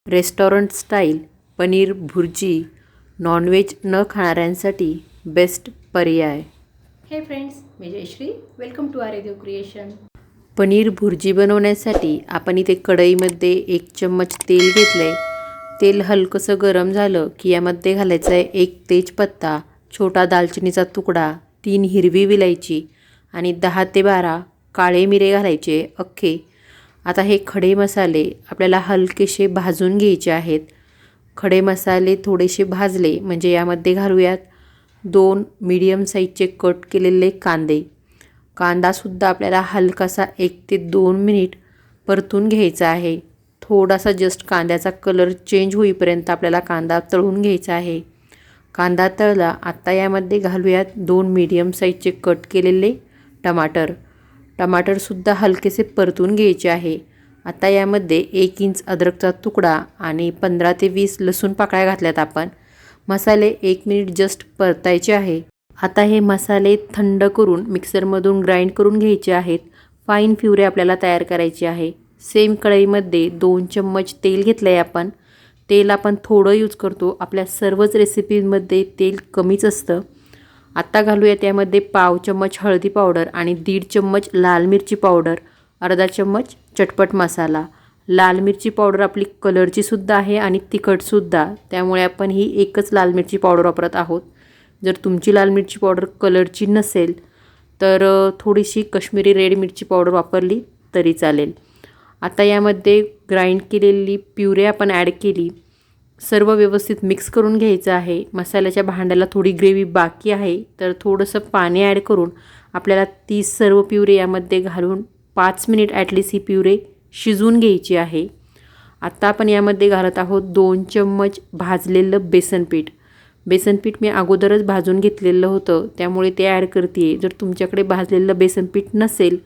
Restaurant style paneer bhurji non veg न खाणाऱ्यांसाठी best पर्याय। हे फ्रेंड्स, मी Jayashree, welcome to AryaDevcreation। Paneer bhurji बनवण्यासाठी आपण इथे कढईमध्ये 1 चम्मच तेल घेतले। तेल हलकंसं गरम झालं की यामध्ये घालायचं आहे 1 तेजपत्ता, छोटा दालचिनीचा तुकडा, 3 हिरवी विलायची आणि 10 ते 12 काळे मिरे घालायचे अख्खे। आता हे खडे मसाले आपल्याला हलकेसे भाजून घ्यायचे आहेत। खडे मसाले थोडेसे भाजले म्हणजे यामध्ये घालूयात 2 मीडियम साईजचे कट केलेले कांदे। कांदासुद्धा आपल्याला हलकासा 1 ते 2 मिनिट परतून घ्यायचा आहे। थोडासा जस्ट कांद्याचा कलर चेंज होईपर्यंत आपल्याला कांदा तळून घ्यायचा आहे। कांदा तळला, आता यामध्ये घालूयात 2 मीडियम साईजचे कट केलेले टमाटरसुद्धा हलकेसे परतून घ्यायचे आहे। आता यामध्ये 1 इंच अद्रकचा तुकडा आणि 15 ते 20 लसूण पाकळ्या घातल्यात आपण। मसाले 1 मिनिट जस्ट परतायचे आहे। आता हे मसाले थंड करून मिक्सरमधून ग्राइंड करून घ्यायचे आहेत। फाईन प्युरी आपल्याला तयार करायची आहे। सेम कढईमध्ये 2 चम्मच तेल घेतलं आहे आपण। तेल आपण थोडं यूज करतो, आपल्या सर्वच रेसिपीमध्ये तेल कमीच असतं। आता घालूया त्यामध्ये पाव चम्मच हळदी पावडर आणि 1.5 चम्मच लाल मिरची पावडर, अर्धा चम्मच चटपट मसाला। लाल मिरची पावडर आपली कलरची सुद्धा आहे आणि तिखटसुद्धा, त्यामुळे आपण ही एकच लाल मिरची पावडर वापरत आहोत। जर तुमची लाल मिरची पावडर कलरची नसेल तर थोडीशी काश्मीरी रेड मिरची पावडर वापरली तरी चालेल। आता यामध्ये ग्राइंड केलेली प्युरी आपण ॲड केली। सर्व व्यवस्थित मिक्स करून घ्यायचं आहे। मसाल्याच्या भांड्याला थोडी ग्रेव्ही बाकी आहे तर थोडंसं पाणी ॲड करून आपल्याला ती सर्व प्युरी यामध्ये घालून 5 मिनिट ॲटलीस्ट ही प्युरी शिजवून घ्यायची आहे। आता आपण यामध्ये घालत आहोत 2 चम्मच भाजलेलं बेसन पीठ। बेसन पीठ मी अगोदरच भाजून घेतलेलं होतं, त्यामुळे ते ॲड करते। जर तुमच्याकडे भाजलेलं बेसन पीठ नसेल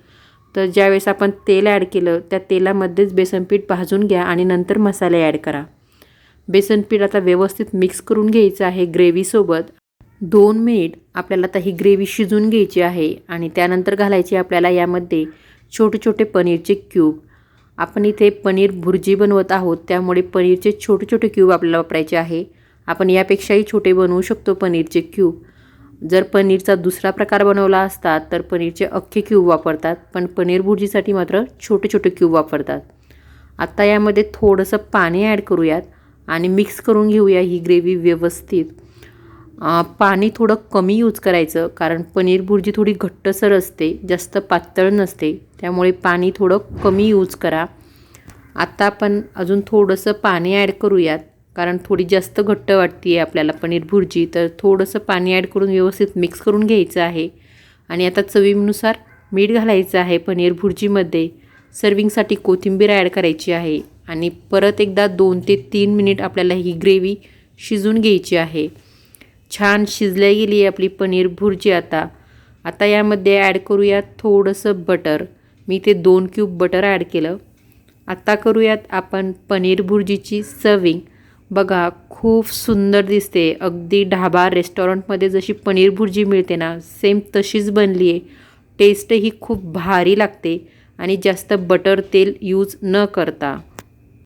तर ज्यावेळेस आपण तेल ॲड केलं त्या तेलामध्येच बेसन पीठ भाजून घ्या आणि नंतर मसाले ॲड करा। बेसन पीठ आता व्यवस्थित मिक्स करून घ्यायचं आहे ग्रेव्हीसोबत। 2 मिनिट आपल्याला आता ही ग्रेव्ही शिजवून घ्यायची आहे आणि त्यानंतर घालायचे आपल्याला यामध्ये छोटे छोटे पनीरचे क्यूब। आपण इथे पनीर भुर्जी बनवत आहोत, त्यामुळे पनीरचे छोटे छोटे क्यूब आपल्याला वापरायचे आहे। आपण यापेक्षाही छोटे बनवू शकतो पनीरचे क्यूब। जर पनीरचा दुसरा प्रकार बनवला असता तर पनीरचे अख्खे क्यूब वापरतात, पण पनीर भुर्जीसाठी मात्र छोटे छोटे क्यूब वापरतात। आता यामध्ये थोडंसं पाणी ॲड करूयात आणि मिक्स करून घेऊया ही ग्रेव्ही व्यवस्थित। पाणी थोडं कमी यूज करायचं, कारण पनीर भुर्जी थोडी घट्टसर असते, जास्त पातळ नसते, त्यामुळे पाणी थोडं कमी यूज करा। आता आपण अजून थोडंसं पाणी ॲड करूयात, कारण थोडी जास्त घट्ट वाटते आपल्याला पनीर भुर्जी, तर थोडंसं पाणी ॲड करून व्यवस्थित मिक्स करून घ्यायचं आहे। आणि आता चवीनुसार मीठ घालायचं आहे पनीर भुर्जीमध्ये। सर्विंगसाठी कोथिंबीर ॲड करायची आहे आणि परत एकदा 2 ते 3 मिनिट आपल्याला ही ग्रेव्ही शिजवून घ्यायची आहे। छान शिजल्या गेली आहे आपली पनीर भुर्जी। आता यामध्ये ॲड करूयात थोडंसं बटर। मी इथे 2 क्यूब बटर ॲड केलं। आता करूयात आपण पनीर भुर्जीची सर्विंग। बघा, खूप सुंदर दिसते, अगदी ढाबा रेस्टॉरंटमध्ये जशी पनीर भुर्जी मिळते ना, सेम तशीच बनली आहे। टेस्टही खूप भारी लागते आणि जास्त बटर तेल यूज न करता।